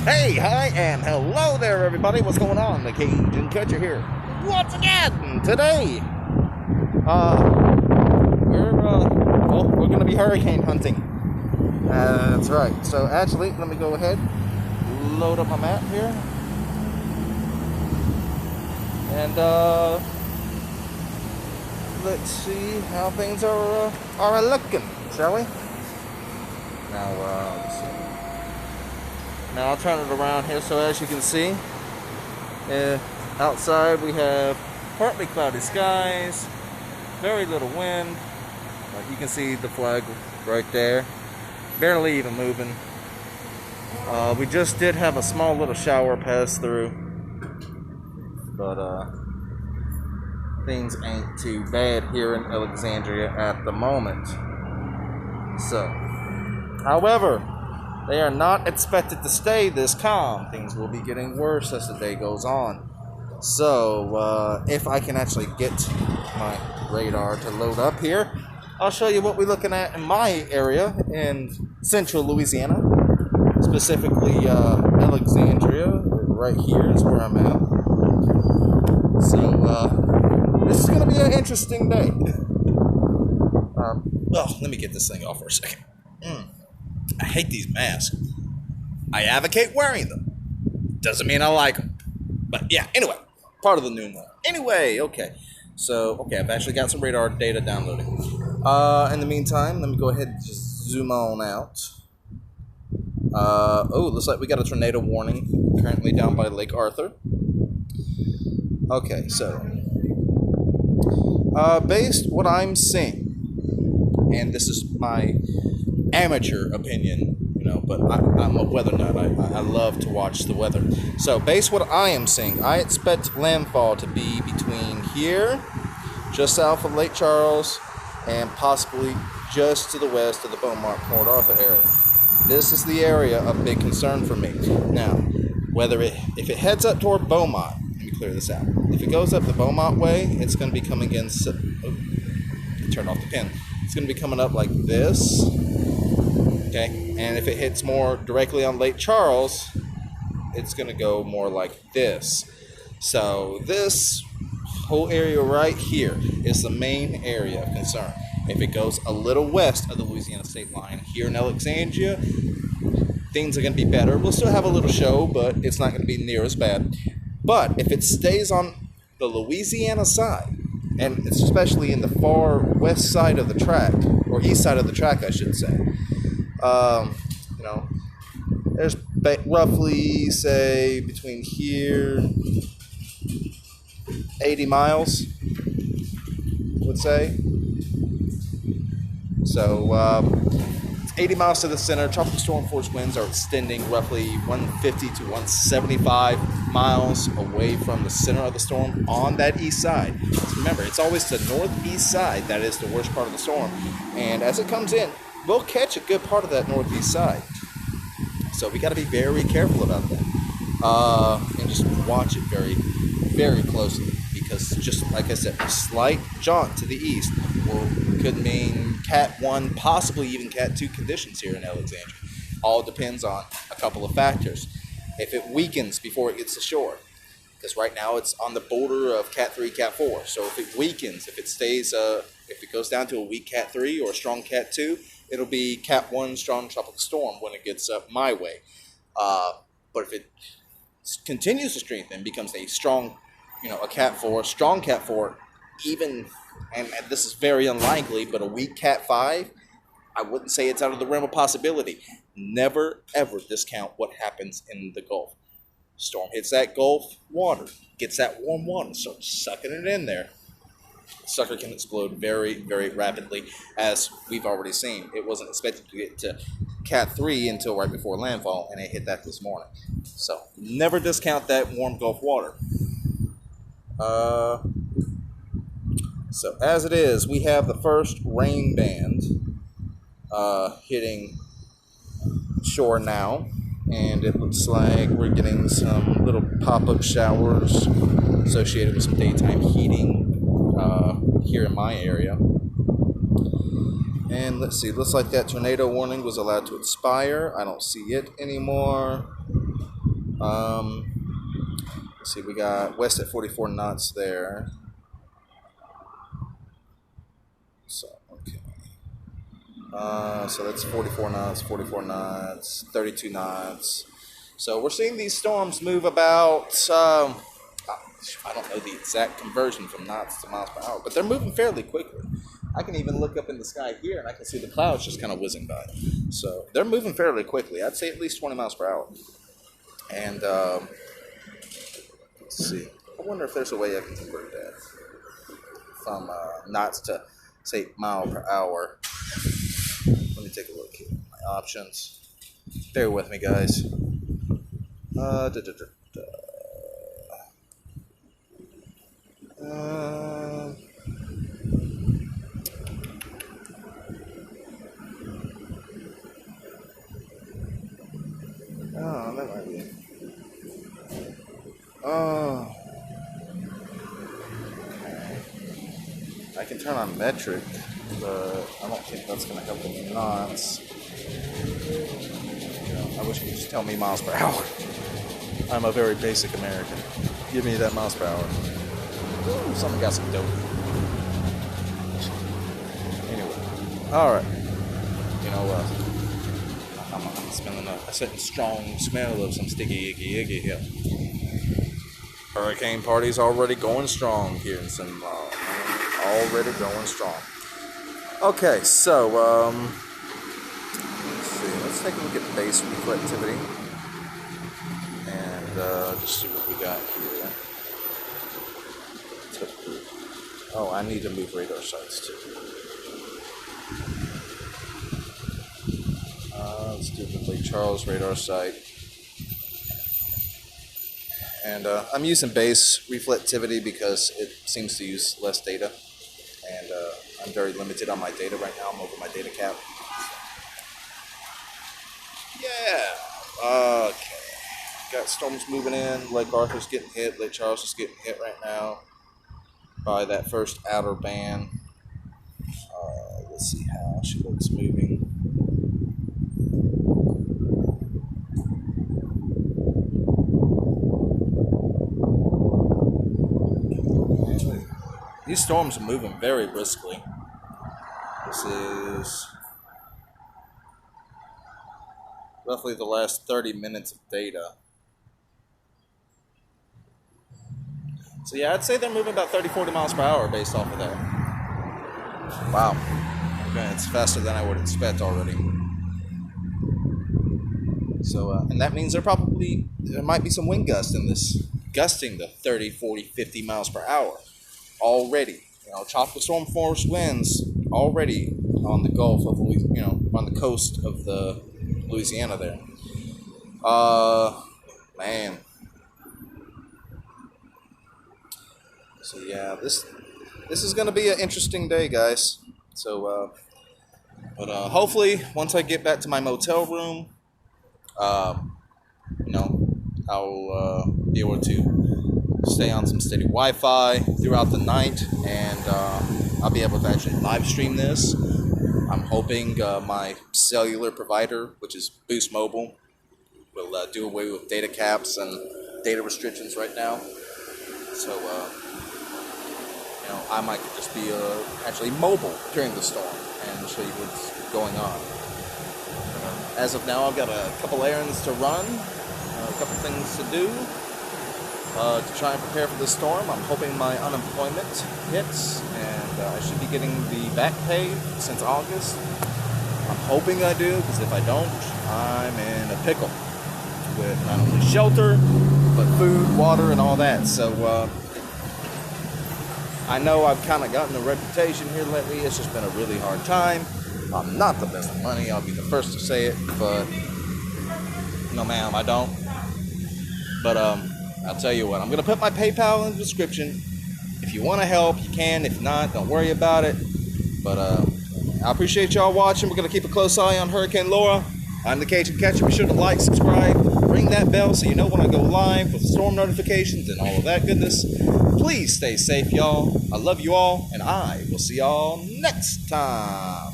Hey, hi, and hello there, everybody. What's going on? The Cajun Catcher here. Once again, today, we're going to be hurricane hunting. That's right. So, actually, let me go ahead, load up my map here, and let's see how things are looking, shall we? Now, let's see. Now I'll turn it around here, so as you can see, outside we have partly cloudy skies, very little wind. You can see the flag right there, barely even moving. We just did have a small little shower pass through, but things ain't too bad here in Alexandria at the moment. So, however, they are not expected to stay this calm. Things will be getting worse as the day goes on. So, if I can actually get my radar to load up here, I'll show you what we're looking at in my area in central Louisiana. Specifically, Alexandria. Right here is where I'm at. So, this is going to be an interesting day. Let me get this thing off for a second. I hate these masks. I advocate wearing them. Doesn't mean I like them. But yeah, anyway, part of the new one. Anyway, okay. So, I've actually got some radar data downloading. In the meantime, let me go ahead and just zoom on out. Looks like we got a tornado warning currently down by Lake Arthur. Okay, so, based what I'm seeing, and this is my amateur opinion, but I'm a weather nut. I love to watch the weather. So, based what I am seeing, I expect landfall to be between here, just south of Lake Charles, and possibly just to the west of the Beaumont, Port Arthur area. This is the area of big concern for me. Now, if it heads up toward Beaumont, let me clear this out. If it goes up the Beaumont way, it's going to be coming in. Turn off the pin. It's going to be coming up like this. Okay, and if it hits more directly on Lake Charles, it's going to go more like this. So this whole area right here is the main area of concern. If it goes a little west of the Louisiana state line here in Alexandria, things are going to be better. We'll still have a little show, but it's not going to be near as bad. But if it stays on the Louisiana side, and it's especially in the far west side of the track, or east side of the track, I should say, there's roughly, say, between here, 80 miles, I would say. So, 80 miles to the center. Tropical storm force winds are extending roughly 150 to 175 miles away from the center of the storm on that east side. So remember, it's always the northeast side that is the worst part of the storm. And as it comes in, we'll catch a good part of that northeast side. So we got to be very careful about that. And just watch it very, very closely. Because just like I said, a slight jaunt to the east could mean Cat 1, possibly even Cat 2 conditions here in Alexandria. All depends on a couple of factors. If it weakens before it gets to shore, because right now it's on the border of Cat 3, Cat 4. So if it weakens, if it stays, if it goes down to a weak Cat 3 or a strong Cat 2, it'll be Cat 1 strong tropical storm when it gets up my way. But if it continues to strengthen, becomes a strong, a Cat 4, strong Cat 4, even, and this is very unlikely, but a weak Cat 5, I wouldn't say it's out of the realm of possibility. Never, ever discount what happens in the Gulf. Storm hits that Gulf water, gets that warm water, starts sucking it in there. Sucker can explode very, very rapidly, as we've already seen. It wasn't expected to get to Cat 3 until right before landfall, and it hit that this morning. So, never discount that warm Gulf water. So as it is, we have the first rain band hitting shore now, and it looks like we're getting some little pop-up showers associated with some daytime heating here in my area. And let's see, looks like that tornado warning was allowed to expire. I don't see it anymore. Let's see, we got west at 44 knots there. So, okay. So that's 44 knots, 32 knots. So we're seeing these storms move about, I don't know the exact conversion from knots to miles per hour, but they're moving fairly quickly. I can even look up in the sky here and I can see the clouds just kind of whizzing by. So they're moving fairly quickly. I'd say at least 20 miles per hour. And let's see. I wonder if there's a way I can convert that from knots to, say, mile per hour. Let me take a look here. My options. Bear with me, guys. Oh, that might be it. Oh. Okay. I can turn on metric, but I don't think that's going to help in knots. I wish you could just tell me miles per hour. I'm a very basic American. Give me that miles per hour. Ooh, someone got some dope. Anyway. Alright. You know, I'm smelling a certain strong smell of some sticky, icky here. Hurricane party's already going strong here in San Juan. Already going strong. Okay, so, let's see. Let's take a look at base reflectivity. And just see what we got here. Oh, I need to move radar sites too. Let's do the Lake Charles radar site. And I'm using base reflectivity because it seems to use less data. And I'm very limited on my data right now. I'm over my data cap. Yeah. Okay. Got storms moving in. Lake Arthur's getting hit. Lake Charles is getting hit right now by that first outer band. Let's see how she looks moving. These storms are moving very briskly. This is roughly the last 30 minutes of data. So yeah, I'd say they're moving about 30-40 miles per hour based off of that. Wow. Okay, it's faster than I would expect already. So, and that means there might be some wind gusts in this, gusting to 30, 40, 50 miles per hour already. You know, tropical storm force winds already on the Gulf of Louisiana, on the coast of the Louisiana there. Man. So yeah, this is gonna be an interesting day, guys. So, but hopefully once I get back to my motel room, I'll be able to stay on some steady Wi-Fi throughout the night, and I'll be able to actually live stream this. I'm hoping my cellular provider, which is Boost Mobile, will do away with data caps and data restrictions right now. So, I might just be actually mobile during the storm and show you what's going on. As of now, I've got a couple errands to run, a couple things to do to try and prepare for the storm. I'm hoping my unemployment hits, and I should be getting the back pay since August. I'm hoping I do, because if I don't, I'm in a pickle with not only shelter, but food, water, and all that. So, I know I've kind of gotten a reputation here lately. It's just been a really hard time. I'm not the best at money. I'll be the first to say it, but no, ma'am, I don't. But I'll tell you what. I'm gonna put my PayPal in the description. If you want to help, you can. If not, don't worry about it. But I appreciate y'all watching. We're gonna keep a close eye on Hurricane Laura. I'm the Cajun Catcher. Be sure to like, subscribe, ring that bell so you know when I go live with storm notifications and all of that goodness. Please stay safe, y'all. I love you all, and I will see y'all next time.